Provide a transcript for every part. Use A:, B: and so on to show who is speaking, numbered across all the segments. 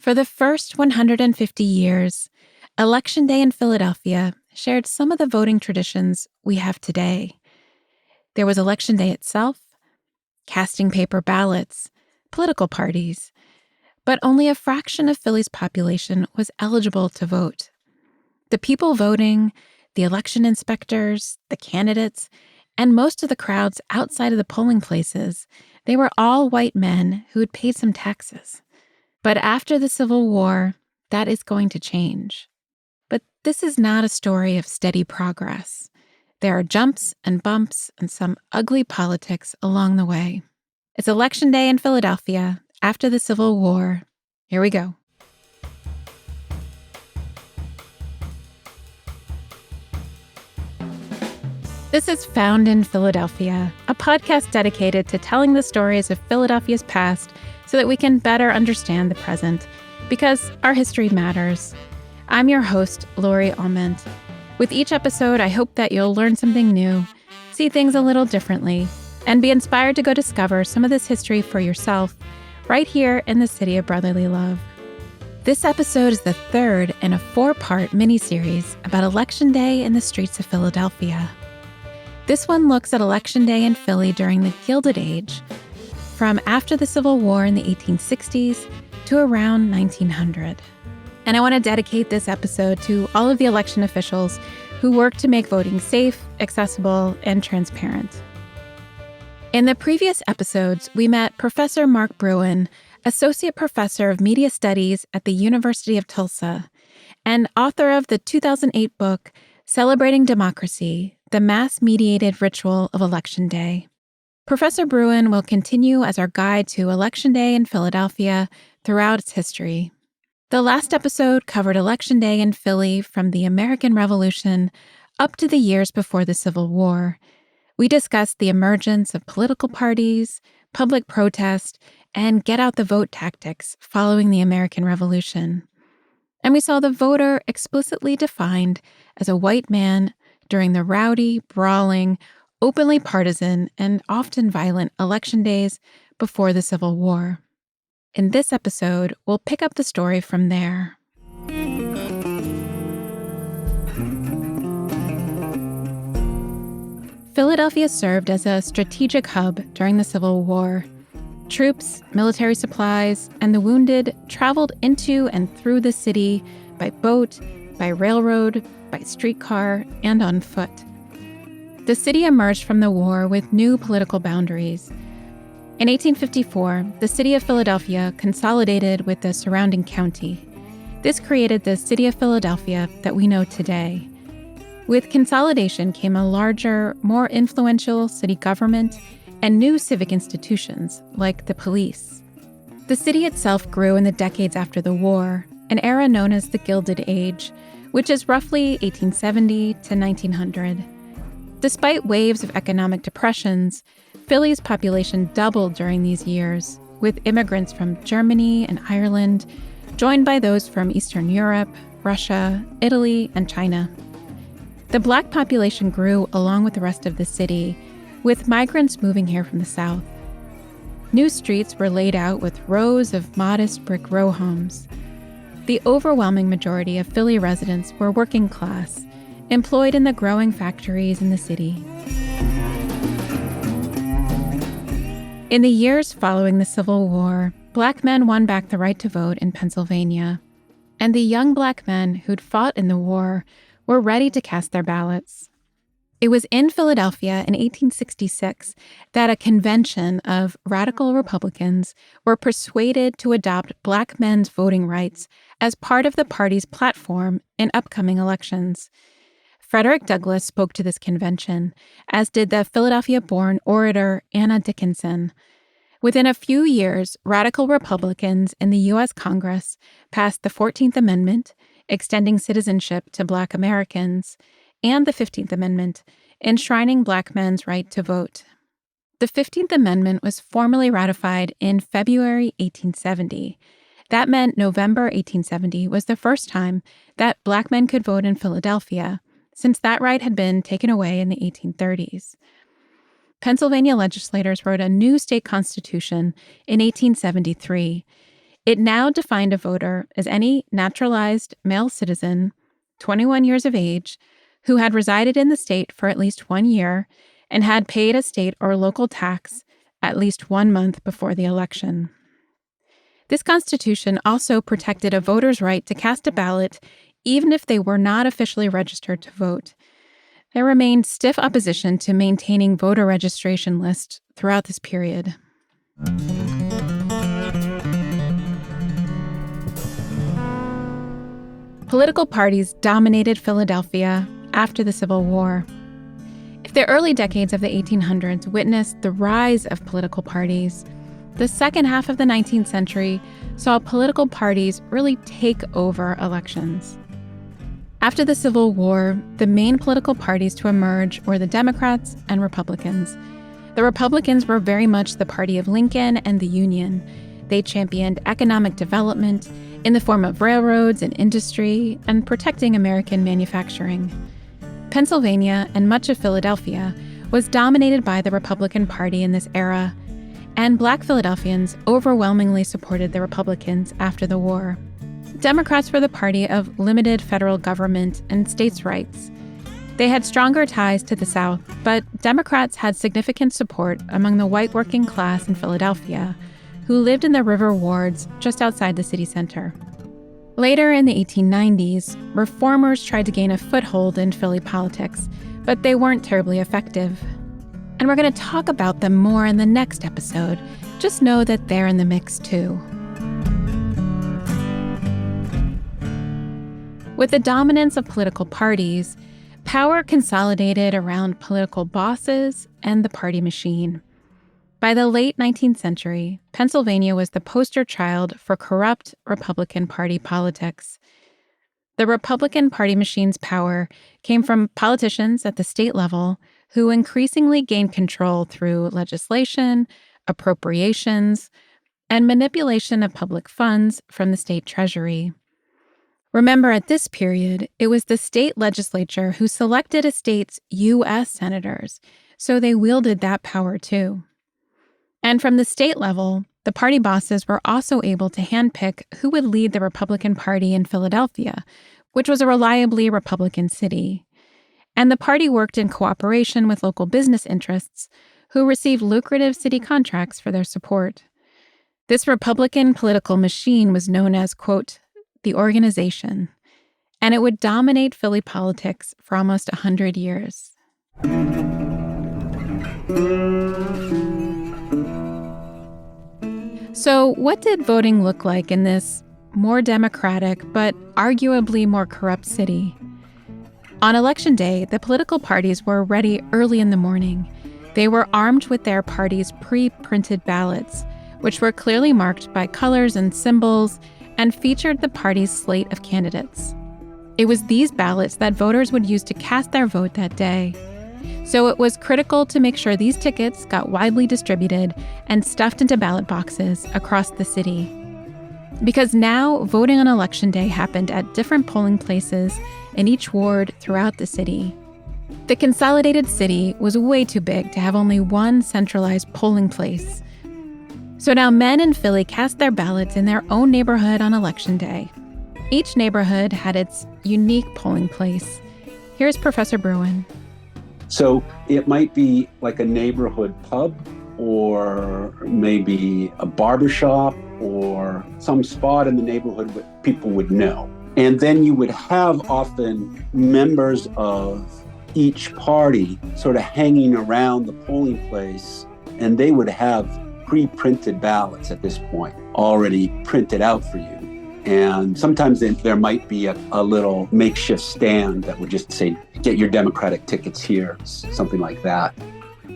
A: For the first 150 years, Election Day in Philadelphia shared some of the voting traditions we have today. There was Election Day itself, casting paper ballots, political parties, but only a fraction of Philly's population was eligible to vote. The people voting, the election inspectors, the candidates, and most of the crowds outside of the polling places, they were all white men who had paid some taxes. But after the Civil War, that is going to change. But this is not a story of steady progress. There are jumps and bumps and some ugly politics along the way. It's Election Day in Philadelphia after the Civil War. Here we go. This is Found in Philadelphia, a podcast dedicated to telling the stories of Philadelphia's past so that we can better understand the present, because our history matters. I'm your host, Lori Alment. With each episode, I hope that you'll learn something new, see things a little differently, and be inspired to go discover some of this history for yourself right here in the city of brotherly love. This episode is the third in a 4-part mini-series about Election Day in the streets of Philadelphia. This one looks at Election Day in Philly during the Gilded Age, from after the Civil War in the 1860s to around 1900. And I want to dedicate this episode to all of the election officials who work to make voting safe, accessible, and transparent. In the previous episodes, we met Professor Mark Bruin, Associate Professor of Media Studies at the University of Tulsa, and author of the 2008 book, Celebrating Democracy, the Mass-Mediated Ritual of Election Day. Professor Bruin will continue as our guide to Election Day in Philadelphia throughout its history. The last episode covered Election Day in Philly from the American Revolution up to the years before the Civil War. We discussed the emergence of political parties, public protest, and get-out-the-vote tactics following the American Revolution. And we saw the voter explicitly defined as a white man during the rowdy, brawling, openly partisan, and often violent election days before the Civil War. In this episode, we'll pick up the story from there. Philadelphia served as a strategic hub during the Civil War. Troops, military supplies, and the wounded traveled into and through the city by boat, by railroad, by streetcar, and on foot. The city emerged from the war with new political boundaries. In 1854, the city of Philadelphia consolidated with the surrounding county. This created the city of Philadelphia that we know today. With consolidation came a larger, more influential city government and new civic institutions, like the police. The city itself grew in the decades after the war, an era known as the Gilded Age, which is roughly 1870 to 1900. Despite waves of economic depressions, Philly's population doubled during these years, with immigrants from Germany and Ireland, joined by those from Eastern Europe, Russia, Italy, and China. The Black population grew along with the rest of the city, with migrants moving here from the South. New streets were laid out with rows of modest brick row homes. The overwhelming majority of Philly residents were working class, employed in the growing factories in the city. In the years following the Civil War, Black men won back the right to vote in Pennsylvania, and the young Black men who'd fought in the war were ready to cast their ballots. It was in Philadelphia in 1866 that a convention of radical Republicans were persuaded to adopt Black men's voting rights as part of the party's platform in upcoming elections. Frederick Douglass spoke to this convention, as did the Philadelphia-born orator Anna Dickinson. Within a few years, radical Republicans in the U.S. Congress passed the 14th Amendment, extending citizenship to Black Americans, and the 15th Amendment, enshrining Black men's right to vote. The 15th Amendment was formally ratified in February 1870. That meant November 1870 was the first time that Black men could vote in Philadelphia, since that right had been taken away in the 1830s. Pennsylvania legislators wrote a new state constitution in 1873. It now defined a voter as any naturalized male citizen, 21 years of age, who had resided in the state for at least 1 year and had paid a state or local tax at least 1 month before the election. This constitution also protected a voter's right to cast a ballot even if they were not officially registered to vote. There remained stiff opposition to maintaining voter registration lists throughout this period. Political parties dominated Philadelphia after the Civil War. If the early decades of the 1800s witnessed the rise of political parties, the second half of the 19th century saw political parties really take over elections. After the Civil War, the main political parties to emerge were the Democrats and Republicans. The Republicans were very much the party of Lincoln and the Union. They championed economic development in the form of railroads and industry and protecting American manufacturing. Pennsylvania and much of Philadelphia was dominated by the Republican Party in this era, and Black Philadelphians overwhelmingly supported the Republicans after the war. Democrats were the party of limited federal government and states' rights. They had stronger ties to the South, but Democrats had significant support among the white working class in Philadelphia, who lived in the river wards just outside the city center. Later in the 1890s, reformers tried to gain a foothold in Philly politics, but they weren't terribly effective. And we're going to talk about them more in the next episode. Just know that they're in the mix too. With the dominance of political parties, power consolidated around political bosses and the party machine. By the late 19th century, Pennsylvania was the poster child for corrupt Republican Party politics. The Republican Party machine's power came from politicians at the state level who increasingly gained control through legislation, appropriations, and manipulation of public funds from the state treasury. Remember, at this period, it was the state legislature who selected a state's U.S. senators, so they wielded that power too. And from the state level, the party bosses were also able to handpick who would lead the Republican Party in Philadelphia, which was a reliably Republican city. And the party worked in cooperation with local business interests who received lucrative city contracts for their support. This Republican political machine was known as, quote, the organization, and it would dominate Philly politics for almost 100 years. So what did voting look like in this more democratic but arguably more corrupt city? On Election Day, the political parties were ready early in the morning. They were armed with their party's pre-printed ballots, which were clearly marked by colors and symbols and featured the party's slate of candidates. It was these ballots that voters would use to cast their vote that day. So it was critical to make sure these tickets got widely distributed and stuffed into ballot boxes across the city. Because now, voting on Election Day happened at different polling places in each ward throughout the city. The consolidated city was way too big to have only one centralized polling place. So now men in Philly cast their ballots in their own neighborhood on Election Day. Each neighborhood had its unique polling place. Here's Professor Bruin.
B: So it might be like a neighborhood pub or maybe a barbershop or some spot in the neighborhood that people would know. And then you would have often members of each party sort of hanging around the polling place, and they would have pre-printed ballots at this point already printed out for you. And sometimes there might be a little makeshift stand that would just say, get your Democratic tickets here, something like that.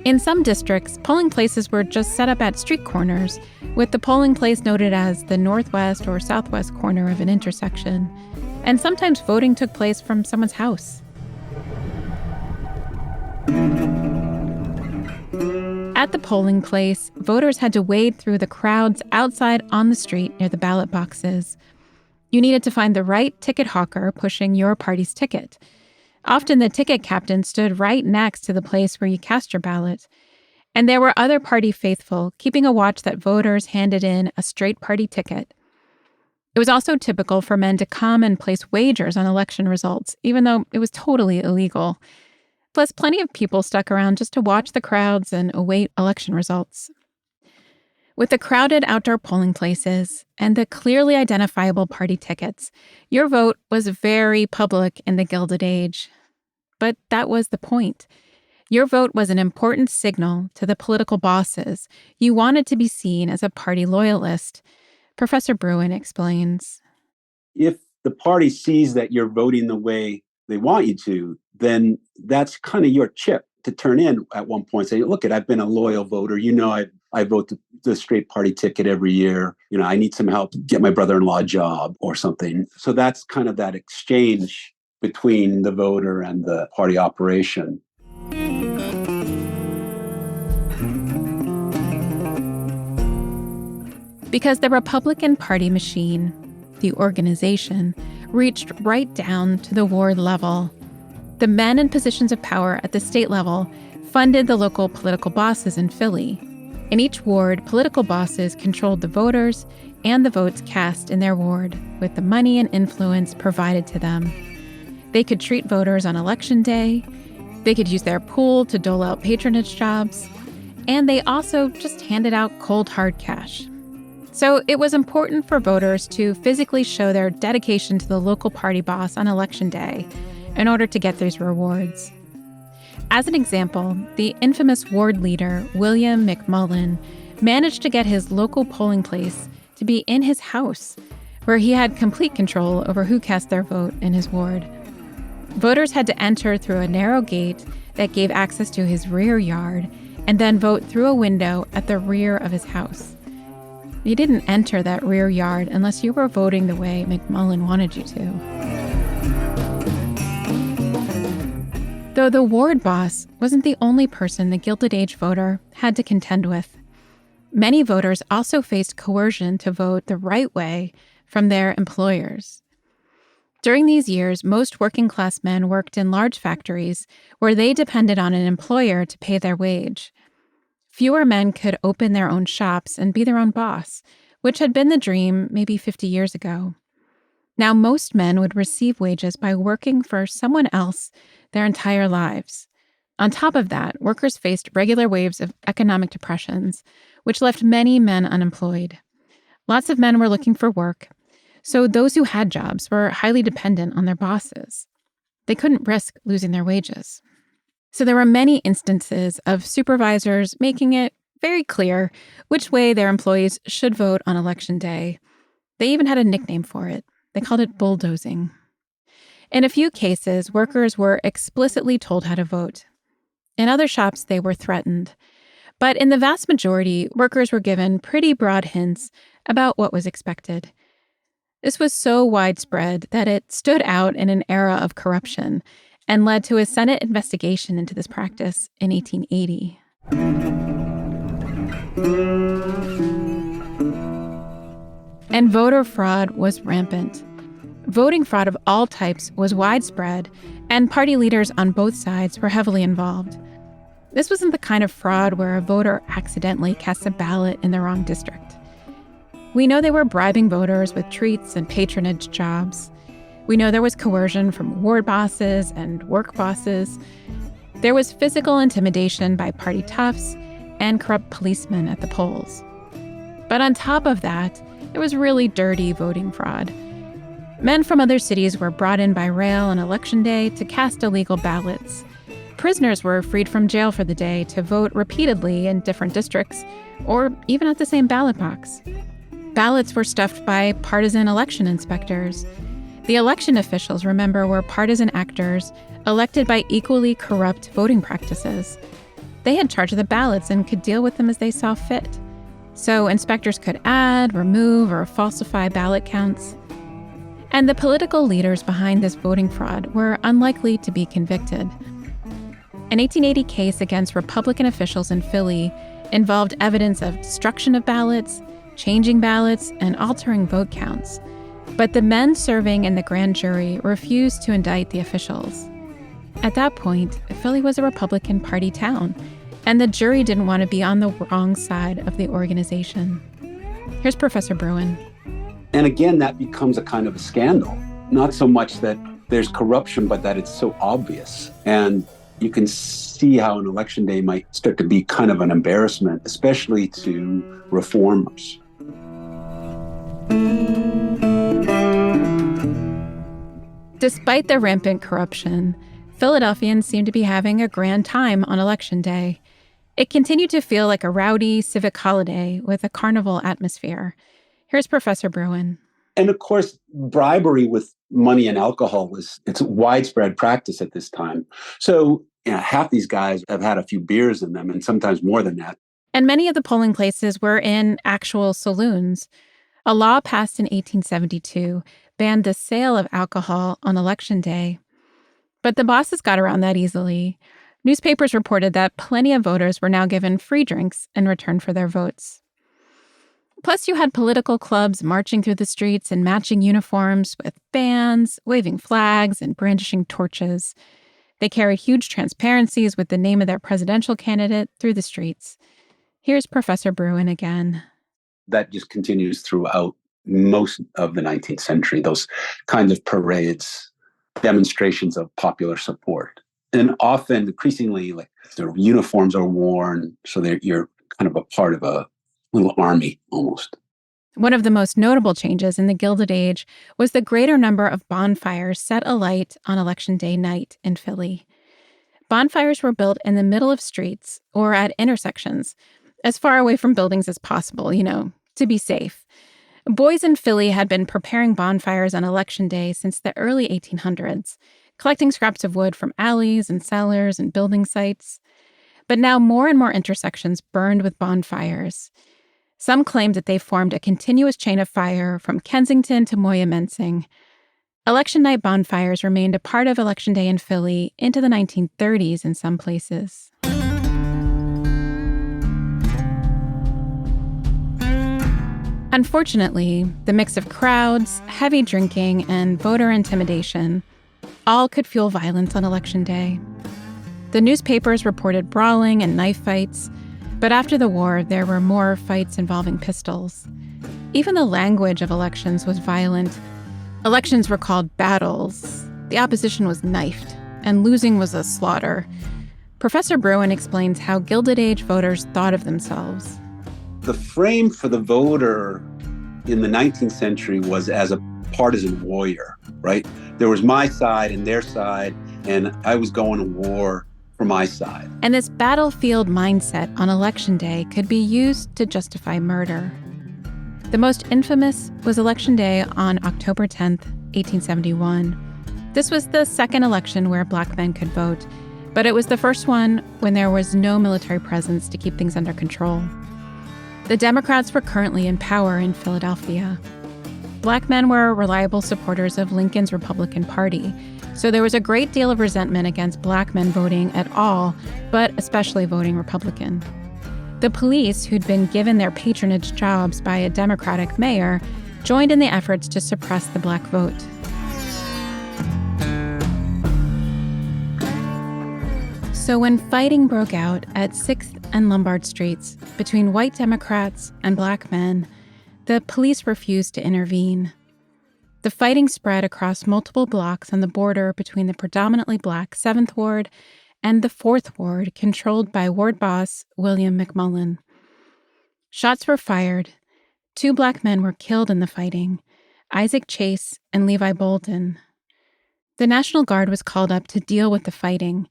A: In some districts, polling places were just set up at street corners, with the polling place noted as the northwest or southwest corner of an intersection. And sometimes voting took place from someone's house. At the polling place, voters had to wade through the crowds outside on the street near the ballot boxes. You needed to find the right ticket hawker pushing your party's ticket. Often the ticket captain stood right next to the place where you cast your ballot. And there were other party faithful keeping a watch that voters handed in a straight party ticket. It was also typical for men to come and place wagers on election results, even though it was totally illegal. Plus, plenty of people stuck around just to watch the crowds and await election results. With the crowded outdoor polling places and the clearly identifiable party tickets, your vote was very public in the Gilded Age. But that was the point. Your vote was an important signal to the political bosses. You wanted to be seen as a party loyalist. Professor Bruin explains.
B: If the party sees that you're voting the way they want you to, then that's kind of your chip to turn in at one point. Say, look, I've been a loyal voter. I vote the straight party ticket every year. I need some help to get my brother-in-law a job or something. So that's kind of that exchange between the voter and the party operation.
A: Because the Republican Party machine, the organization, reached right down to the ward level. The men in positions of power at the state level funded the local political bosses in Philly. In each ward, political bosses controlled the voters and the votes cast in their ward with the money and influence provided to them. They could treat voters on election day, they could use their pool to dole out patronage jobs, and they also just handed out cold hard cash. So it was important for voters to physically show their dedication to the local party boss on election day in order to get these rewards. As an example, the infamous ward leader, William McMullen, managed to get his local polling place to be in his house, where he had complete control over who cast their vote in his ward. Voters had to enter through a narrow gate that gave access to his rear yard and then vote through a window at the rear of his house. You didn't enter that rear yard unless you were voting the way McMullen wanted you to. Though the ward boss wasn't the only person the Gilded Age voter had to contend with. Many voters also faced coercion to vote the right way from their employers. During these years, most working-class men worked in large factories where they depended on an employer to pay their wage. Fewer men could open their own shops and be their own boss, which had been the dream maybe 50 years ago. Now, most men would receive wages by working for someone else their entire lives. On top of that, workers faced regular waves of economic depressions, which left many men unemployed. Lots of men were looking for work, so those who had jobs were highly dependent on their bosses. They couldn't risk losing their wages. So there were many instances of supervisors making it very clear which way their employees should vote on election day. They even had a nickname for it. They called it bulldozing. In a few cases, workers were explicitly told how to vote. In other shops, they were threatened. But in the vast majority, workers were given pretty broad hints about what was expected. This was so widespread that it stood out in an era of corruption and led to a Senate investigation into this practice in 1880. And voter fraud was rampant. Voting fraud of all types was widespread, and party leaders on both sides were heavily involved. This wasn't the kind of fraud where a voter accidentally casts a ballot in the wrong district. We know they were bribing voters with treats and patronage jobs. We know there was coercion from ward bosses and work bosses. There was physical intimidation by party toughs and corrupt policemen at the polls. But on top of that, there was really dirty voting fraud. Men from other cities were brought in by rail on election day to cast illegal ballots. Prisoners were freed from jail for the day to vote repeatedly in different districts, or even at the same ballot box. Ballots were stuffed by partisan election inspectors. The election officials, remember, were partisan actors elected by equally corrupt voting practices. They had charge of the ballots and could deal with them as they saw fit. So inspectors could add, remove, or falsify ballot counts. And the political leaders behind this voting fraud were unlikely to be convicted. An 1880 case against Republican officials in Philly involved evidence of destruction of ballots, changing ballots, and altering vote counts. But the men serving in the grand jury refused to indict the officials. At that point, Philly was a Republican Party town, and the jury didn't want to be on the wrong side of the organization. Here's Professor Bruin.
B: And again, that becomes a kind of a scandal. Not so much that there's corruption, but that it's so obvious. And you can see how an election day might start to be kind of an embarrassment, especially to reformers.
A: Despite the rampant corruption, Philadelphians seemed to be having a grand time on Election Day. It continued to feel like a rowdy civic holiday with a carnival atmosphere. Here's Professor Bruin.
B: And of course, bribery with money and alcohol it's widespread practice at this time. So half these guys have had a few beers in them, and sometimes more than that.
A: And many of the polling places were in actual saloons. A law passed in 1872 banned the sale of alcohol on Election Day. But the bosses got around that easily. Newspapers reported that plenty of voters were now given free drinks in return for their votes. Plus, you had political clubs marching through the streets in matching uniforms with bands, waving flags, and brandishing torches. They carried huge transparencies with the name of their presidential candidate through the streets. Here's Professor Bruin again.
B: That just continues throughout most of the 19th century, those kinds of parades, demonstrations of popular support. And often, increasingly, like their uniforms are worn, so you're kind of a part of a little army almost.
A: One of the most notable changes in the Gilded Age was the greater number of bonfires set alight on Election Day night in Philly. Bonfires were built in the middle of streets or at intersections, as far away from buildings as possible, to be safe. Boys in Philly had been preparing bonfires on Election Day since the early 1800s, collecting scraps of wood from alleys and cellars and building sites. But now more and more intersections burned with bonfires. Some claimed that they formed a continuous chain of fire from Kensington to Moyamensing. Election night bonfires remained a part of Election Day in Philly into the 1930s in some places. Unfortunately, the mix of crowds, heavy drinking, and voter intimidation all could fuel violence on Election Day. The newspapers reported brawling and knife fights, but after the war, there were more fights involving pistols. Even the language of elections was violent. Elections were called battles. The opposition was knifed, and losing was a slaughter. Professor Bruin explains how Gilded Age voters thought of themselves.
B: The frame for the voter in the 19th century was as a partisan warrior, right? There was my side and their side, and I was going to war for my side.
A: And this battlefield mindset on Election Day could be used to justify murder. The most infamous was Election Day on October 10th, 1871. This was the second election where Black men could vote, but it was the first one when there was no military presence to keep things under control. The Democrats were currently in power in Philadelphia. Black men were reliable supporters of Lincoln's Republican Party, so there was a great deal of resentment against Black men voting at all, but especially voting Republican. The police, who'd been given their patronage jobs by a Democratic mayor, joined in the efforts to suppress the Black vote. So when fighting broke out at 6th and Lombard Streets between white Democrats and Black men, the police refused to intervene. The fighting spread across multiple blocks on the border between the predominantly Black 7th Ward and the 4th Ward, controlled by ward boss William McMullen. Shots were fired. 2 Black men were killed in the fighting, Isaac Chase and Levi Bolden. The National Guard was called up to deal with the fighting.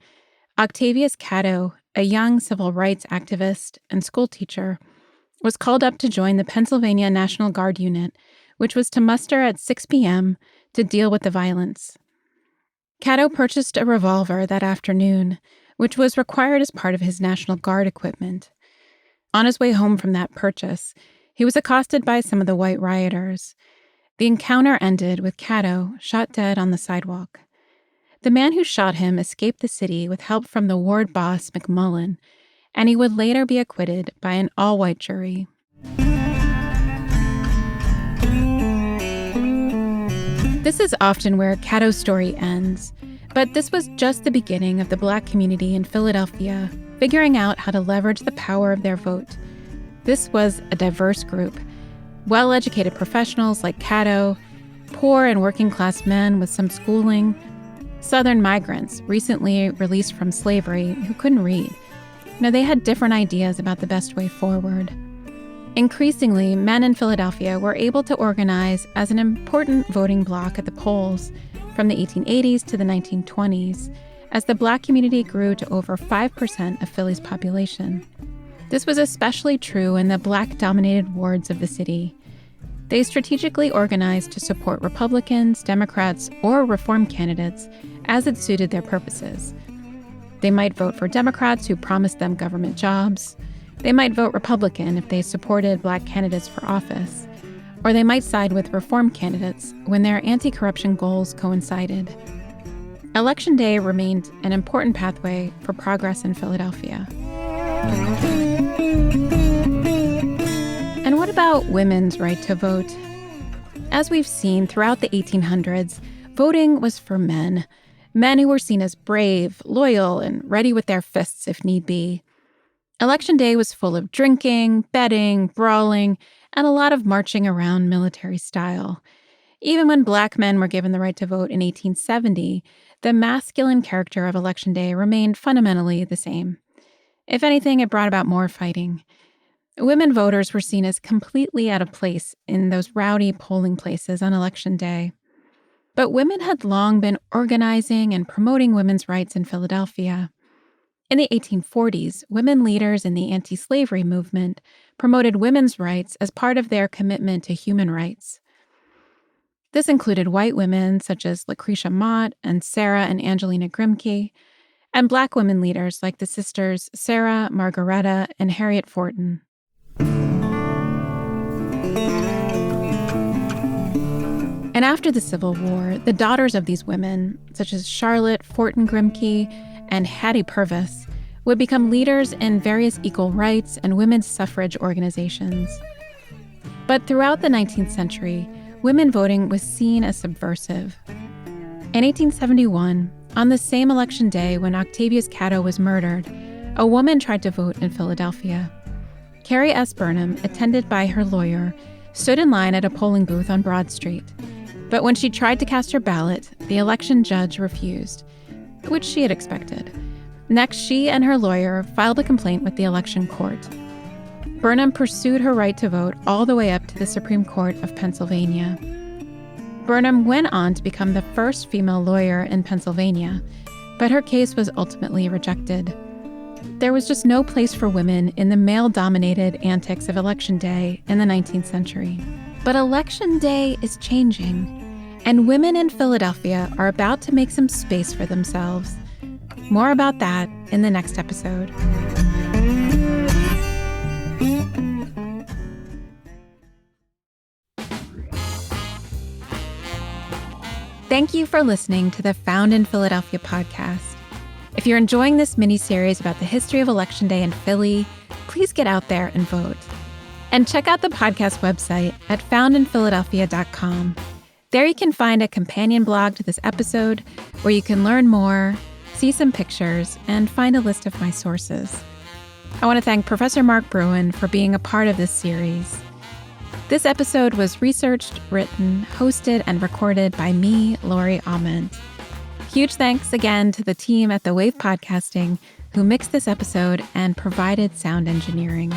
A: Octavius Catto, a young civil rights activist and schoolteacher, was called up to join the Pennsylvania National Guard unit, which was to muster at 6 p.m. to deal with the violence. Catto purchased a revolver that afternoon, which was required as part of his National Guard equipment. On his way home from that purchase, he was accosted by some of the white rioters. The encounter ended with Catto shot dead on the sidewalk. The man who shot him escaped the city with help from the ward boss, McMullen, and he would later be acquitted by an all-white jury. This is often where Catto's story ends, but this was just the beginning of the Black community in Philadelphia figuring out how to leverage the power of their vote. This was a diverse group. well-educated professionals like Cato, poor and working-class men with some schooling, Southern migrants recently released from slavery who couldn't read. They had different ideas about the best way forward. Increasingly, men in Philadelphia were able to organize as an important voting bloc at the polls from the 1880s to the 1920s, as the Black community grew to over 5% of Philly's population. This was especially true in the Black-dominated wards of the city. They strategically organized to support Republicans, Democrats, or reform candidates as it suited their purposes. They might vote for Democrats who promised them government jobs. They might vote Republican if they supported Black candidates for office. Or they might side with reform candidates when their anti-corruption goals coincided. Election Day remained an important pathway for progress in Philadelphia. And what about women's right to vote? As we've seen throughout the 1800s, voting was for men who were seen as brave, loyal, and ready with their fists if need be. Election Day was full of drinking, betting, brawling, and a lot of marching around military style. Even when Black men were given the right to vote in 1870, the masculine character of Election Day remained fundamentally the same. If anything, it brought about more fighting. Women voters were seen as completely out of place in those rowdy polling places on Election Day. But women had long been organizing and promoting women's rights in Philadelphia. In the 1840s, women leaders in the anti-slavery movement promoted women's rights as part of their commitment to human rights. This included white women such as Lucretia Mott and Sarah and Angelina Grimke, and Black women leaders like the sisters Sarah, Margaretta, and Harriet Fortin. And after the Civil War, the daughters of these women, such as Charlotte Fortin Grimke and Hattie Purvis, would become leaders in various equal rights and women's suffrage organizations. But throughout the 19th century, women voting was seen as subversive. In 1871, on the same election day when Octavius Cato was murdered, a woman tried to vote in Philadelphia. Carrie S. Burnham, attended by her lawyer, stood in line at a polling booth on Broad Street. But when she tried to cast her ballot, the election judge refused, which she had expected. Next, she and her lawyer filed a complaint with the election court. Burnham pursued her right to vote all the way up to the Supreme Court of Pennsylvania. Burnham went on to become the first female lawyer in Pennsylvania, but her case was ultimately rejected. There was just no place for women in the male-dominated antics of Election Day in the 19th century. But Election Day is changing, and women in Philadelphia are about to make some space for themselves. More about that in the next episode. Thank you for listening to the Found in Philadelphia podcast. If you're enjoying this mini-series about the history of Election Day in Philly, please get out there and vote. And check out the podcast website at foundinphiladelphia.com. There you can find a companion blog to this episode where you can learn more, see some pictures, and find a list of my sources. I want to thank Professor Mark Bruin for being a part of this series. This episode was researched, written, hosted, and recorded by me, Lori Ament. Huge thanks again to the team at The Wave Podcasting who mixed this episode and provided sound engineering.